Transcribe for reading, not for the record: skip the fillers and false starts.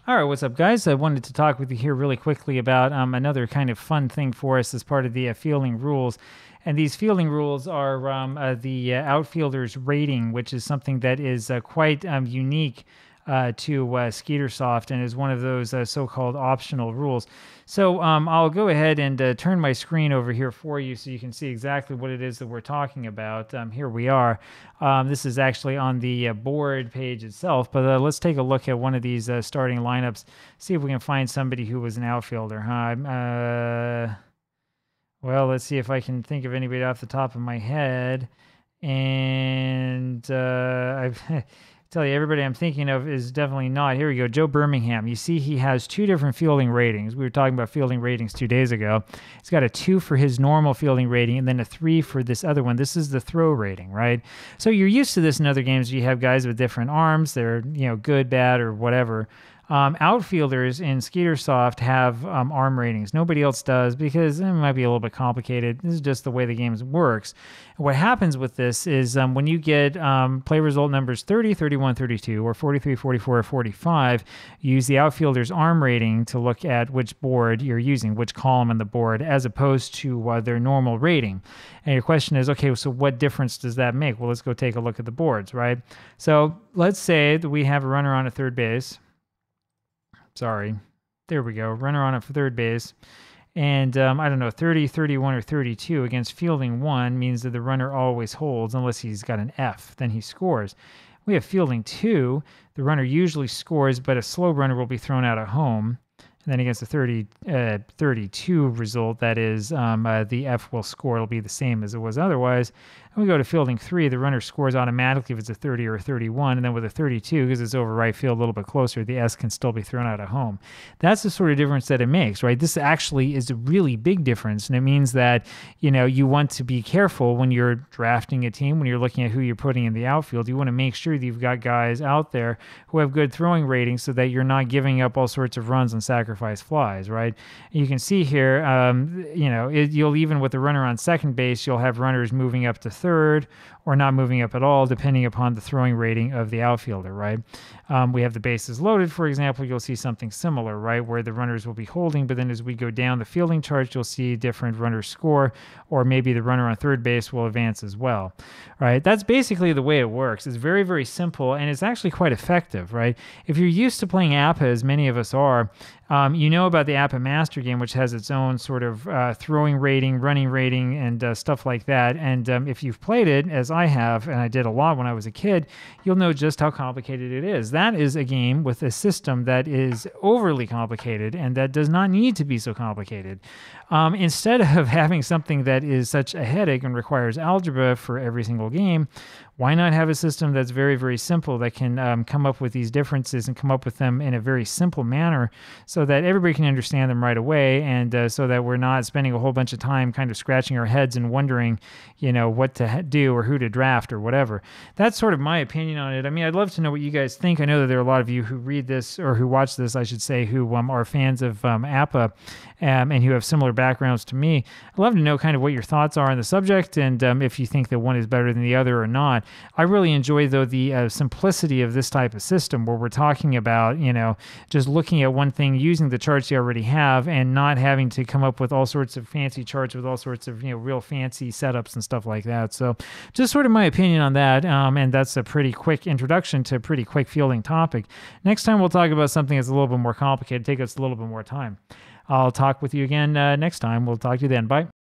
All right, what's up, guys? I wanted to talk with you here really quickly about another kind of fun thing for us as part of the fielding rules. And these fielding rules are the outfielder's rating, which is something that is quite unique to Skeetersoft and is one of those so-called optional rules. So I'll go ahead and turn my screen over here for you so you can see exactly what it is that we're talking about. Here we are. This is actually on the board page itself, but let's take a look at one of these starting lineups, see if we can find somebody who was an outfielder. Well, let's see if I can think of anybody off the top of my head. And I tell you, everybody I'm thinking of is definitely not. Here we go, Joe Birmingham. You see he has two different fielding ratings. We were talking about fielding ratings 2 days ago. He's got a 2 for his normal fielding rating and then a 3 for this other one. This is the throw rating, right? So you're used to this in other games. You have guys with different arms. They're, good, bad, or whatever. Outfielders in Skeetersoft have arm ratings. Nobody else does because it might be a little bit complicated. This is just the way the game works. What happens with this is when you get play result numbers 30, 31, 32, or 43, 44, or 45, you use the outfielder's arm rating to look at which board you're using, which column on the board, as opposed to their normal rating. And your question is, okay, so what difference does that make? Well, let's go take a look at the boards, right? So let's say that we have a runner on at third base. Sorry. There we go. Runner on at third base. And I don't know, 30, 31, or 32 against fielding 1 means that the runner always holds unless he's got an F. Then he scores. We have fielding 2. The runner usually scores, but a slow runner will be thrown out at home. And then against the 32 result, that is, the F will score. It'll be the same as it was otherwise. And we go to fielding 3. The runner scores automatically if it's a 30 or a 31. And then with a 32, because it's over right field a little bit closer, the S can still be thrown out at home. That's the sort of difference that it makes, right? This actually is a really big difference. And it means that, you want to be careful when you're drafting a team, when you're looking at who you're putting in the outfield. You want to make sure that you've got guys out there who have good throwing ratings so that you're not giving up all sorts of runs and sacrifice flies, right? You can see here, you'll even with the runner on second base, you'll have runners moving up to third or not moving up at all, depending upon the throwing rating of the outfielder, right? We have the bases loaded, for example, you'll see something similar, right? Where the runners will be holding, but then as we go down the fielding chart, you'll see different runners score, or maybe the runner on third base will advance as well, right? That's basically the way it works. It's very, very simple, and it's actually quite effective, right? If you're used to playing APBA, as many of us are, you know about the APBA Master game, which has its own sort of throwing rating, running rating, and stuff like that. And if you've played it, as I have, and I did a lot when I was a kid, you'll know just how complicated it is. That is a game with a system that is overly complicated and that does not need to be so complicated. Instead of having something that is such a headache and requires algebra for every single game, why not have a system that's very, very simple that can come up with these differences and come up with them in a very simple manner so that everybody can understand them right away, and so that we're not spending a whole bunch of time kind of scratching our heads and wondering, what to do or who to draft or whatever. That's sort of my opinion on it. I mean, I'd love to know what you guys think. I know that there are a lot of you who read this, or who watch this, I should say, who are fans of APBA and who have similar backgrounds to me. I'd love to know kind of what your thoughts are on the subject, and if you think that one is better than the other or not. I really enjoy, though, the simplicity of this type of system where we're talking about, just looking at one thing, using the charts you already have, and not having to come up with all sorts of fancy charts with all sorts of, real fancy setups and stuff like that. So just sort of my opinion on that, and that's a pretty quick introduction to a pretty quick fielding topic. Next time we'll talk about something that's a little bit more complicated, take us a little bit more time. I'll talk with you again next time. We'll talk to you then. Bye.